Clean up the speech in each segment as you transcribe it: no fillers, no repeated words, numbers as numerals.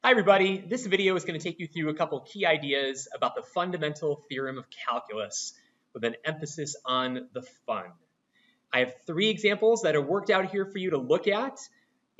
Hi everybody, this video is going to take you through a couple key ideas about the fundamental theorem of calculus with an emphasis on the fun. I have 3 examples that are worked out here for you to look at,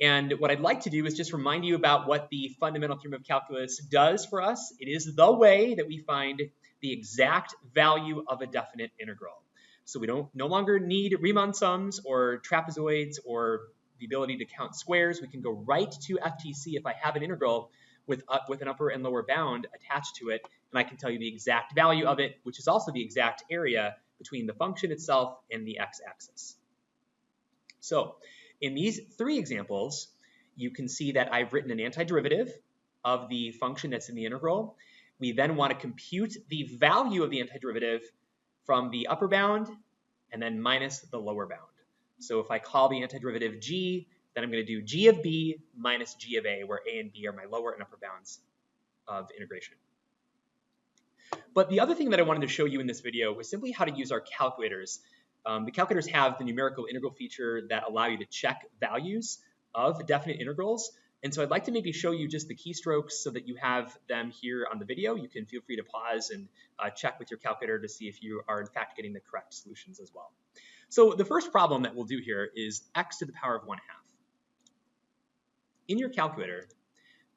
and what I'd like to do is just remind you about what the fundamental theorem of calculus does for us. It is the way that we find the exact value of a definite integral. So we no longer need Riemann sums or trapezoids or the ability to count squares. We can go right to FTC if I have an integral with an upper and lower bound attached to it, and I can tell you the exact value of it, which is also the exact area between the function itself and the x-axis. So in these 3 examples, you can see that I've written an antiderivative of the function that's in the integral. We then want to compute the value of the antiderivative from the upper bound and then minus the lower bound. So if I call the antiderivative g, then I'm going to do g of b minus g of a, where a and b are my lower and upper bounds of integration. But the other thing that I wanted to show you in this video was simply how to use our calculators. The calculators have the numerical integral feature that allow you to check values of definite integrals. And so I'd like to maybe show you just the keystrokes so that you have them here on the video. You can feel free to pause and check with your calculator to see if you are in fact getting the correct solutions as well. So the first problem that we'll do here is x to the power of 1/2. In your calculator,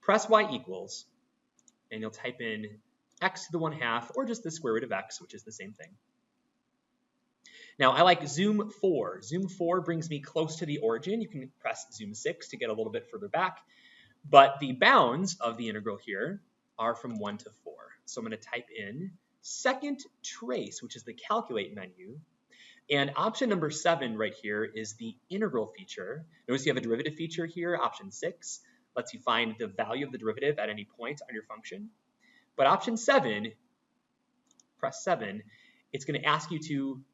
press y equals, and you'll type in x to the 1/2, or just the square root of x, which is the same thing. Now, I like zoom 4. Zoom 4 brings me close to the origin. You can press zoom 6 to get a little bit further back. But the bounds of the integral here are from 1 to 4. So I'm going to type in second trace, which is the calculate menu. And option number 7 right here is the integral feature. Notice you have a derivative feature here. Option 6 lets you find the value of the derivative at any point on your function. But option 7, press 7, it's going to ask you to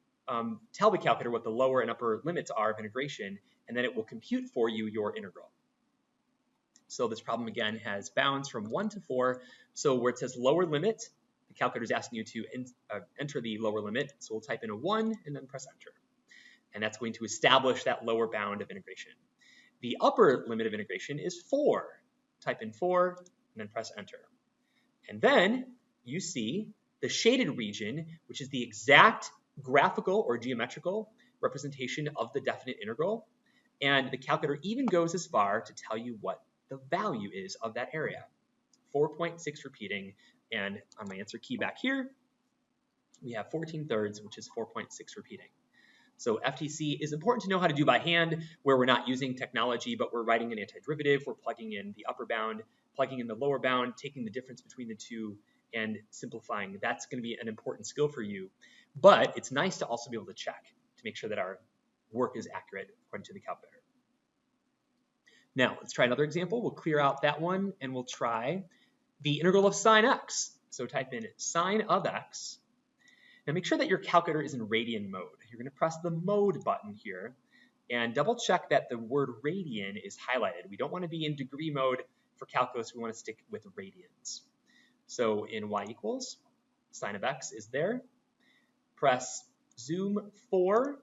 tell the calculator what the lower and upper limits are of integration, and then it will compute for you your integral. So this problem again has bounds from 1 to 4. So where it says lower limit, the calculator is asking you to enter the lower limit. So we'll type in a 1 and then press enter. And that's going to establish that lower bound of integration. The upper limit of integration is 4. Type in 4 and then press enter. And then you see the shaded region, which is the exact graphical or geometrical representation of the definite integral. And the calculator even goes as far to tell you what the value is of that area. 4.6 repeating, and on my answer key back here, we have 14/3, which is 4.6 repeating. So FTC is important to know how to do by hand, where we're not using technology, but we're writing an antiderivative. We're plugging in the upper bound, plugging in the lower bound, taking the difference between the two, and simplifying. That's going to be an important skill for you. But it's nice to also be able to check to make sure that our work is accurate according to the calculator. Now, let's try another example. We'll clear out that one, and we'll try the integral of sine x. So type in sine of x. Now make sure that your calculator is in radian mode. You're going to press the mode button here and double check that the word radian is highlighted. We don't want to be in degree mode for calculus. We want to stick with radians. So in y equals, sine of x is there. Press zoom 4.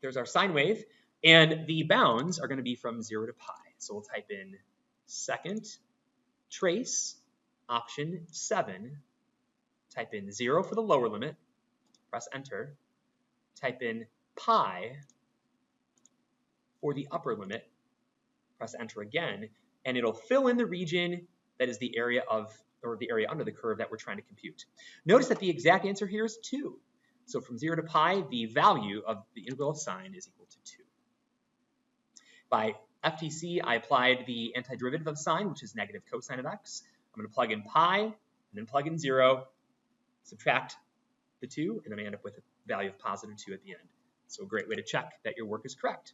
There's our sine wave. And the bounds are going to be from 0 to pi. So we'll type in second trace, option 7. Type in 0 for the lower limit. Press enter. Type in pi for the upper limit. Press enter again. And it'll fill in the region that is the area of, or the area under the curve that we're trying to compute. Notice that the exact answer here is 2. So from 0 to pi, the value of the integral of sine is equal to 2. By FTC, I applied the antiderivative of sine, which is negative cosine of x. I'm going to plug in pi, and then plug in 0, subtract the 2, and then I end up with a value of positive 2 at the end. So a great way to check that your work is correct.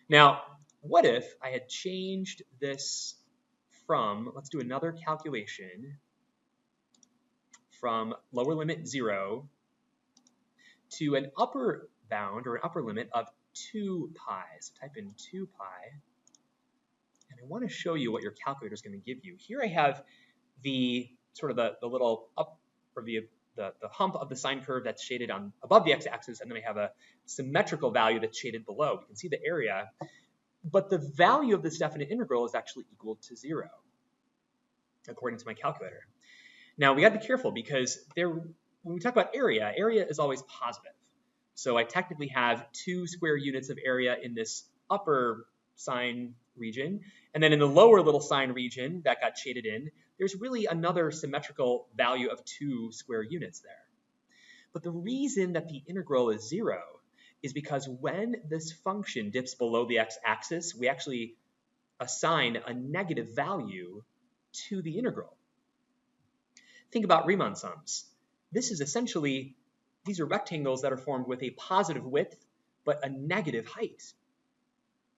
Now, what if I had changed this from, let's do another calculation, from lower limit 0 to an upper bound or an upper limit of 2 pi. So type in 2 pi. And I want to show you what your calculator is going to give you. Here I have the sort of the little up, or the hump of the sine curve that's shaded on above the x-axis, and then we have a symmetrical value that's shaded below. We can see the area, but the value of this definite integral is actually equal to 0. according to my calculator. Now, we got to be careful because when we talk about area, area is always positive. So I technically have 2 square units of area in this upper sine region. And then in the lower little sine region that got shaded in, there's really another symmetrical value of 2 square units there. But the reason that the integral is 0 is because when this function dips below the x-axis, we actually assign a negative value to the integral. Think about Riemann sums. This is essentially, these are rectangles that are formed with a positive width, but a negative height.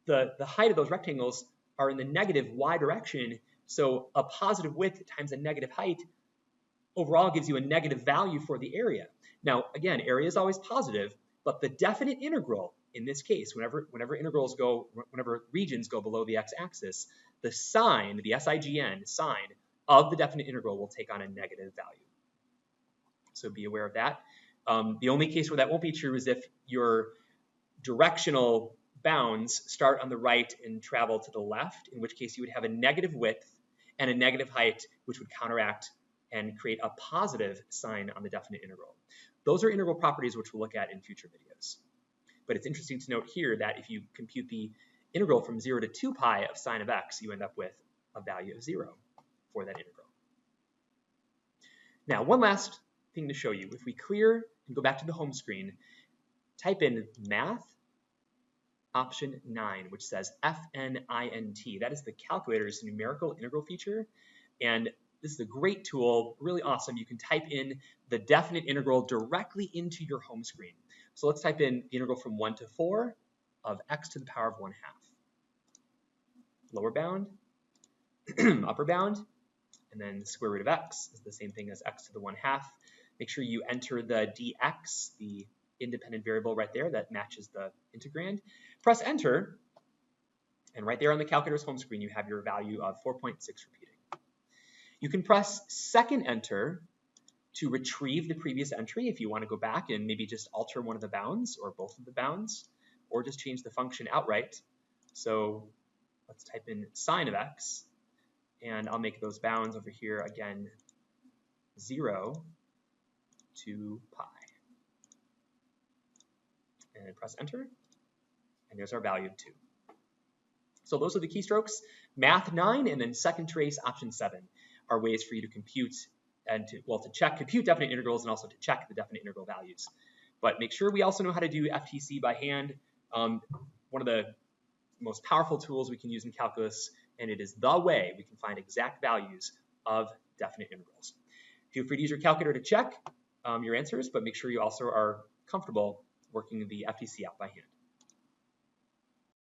The height of those rectangles are in the negative y direction, so a positive width times a negative height overall gives you a negative value for the area. Now, again, area is always positive, but the definite integral, in this case, whenever regions go below the x-axis, the sign, the sign, sign of the definite integral will take on a negative value. So be aware of that. The only case where that won't be true is if your directional bounds start on the right and travel to the left, in which case you would have a negative width and a negative height, which would counteract and create a positive sign on the definite integral. Those are integral properties which we'll look at in future videos. But it's interesting to note here that if you compute the integral from 0 to 2 pi of sine of x, you end up with a value of 0 for that integral. Now, one last thing to show you. If we clear and go back to the home screen, type in math option 9, which says FNINT. That is the calculator's numerical integral feature. And this is a great tool, really awesome. You can type in the definite integral directly into your home screen. So let's type in the integral from 1 to 4 of x to the power of 1/2. Lower bound, upper bound, and then the square root of x is the same thing as x to the 1/2. Make sure you enter the dx, the independent variable right there that matches the integrand. Press enter, and right there on the calculator's home screen, you have your value of 4.6 repeating. You can press second enter to retrieve the previous entry if you want to go back and maybe just alter one of the bounds or both of the bounds, or just change the function outright. So let's type in sine of x, and I'll make those bounds over here again 0 to pi. And press enter, and there's our value of 2. So those are the keystrokes. Math 9 and then second trace option 7 are ways for you to compute and to compute definite integrals and also to check the definite integral values. But make sure we also know how to do FTC by hand. One of the most powerful tools we can use in calculus, and it is the way we can find exact values of definite integrals. Feel free to use your calculator to check your answers, but make sure you also are comfortable working the FTC out by hand.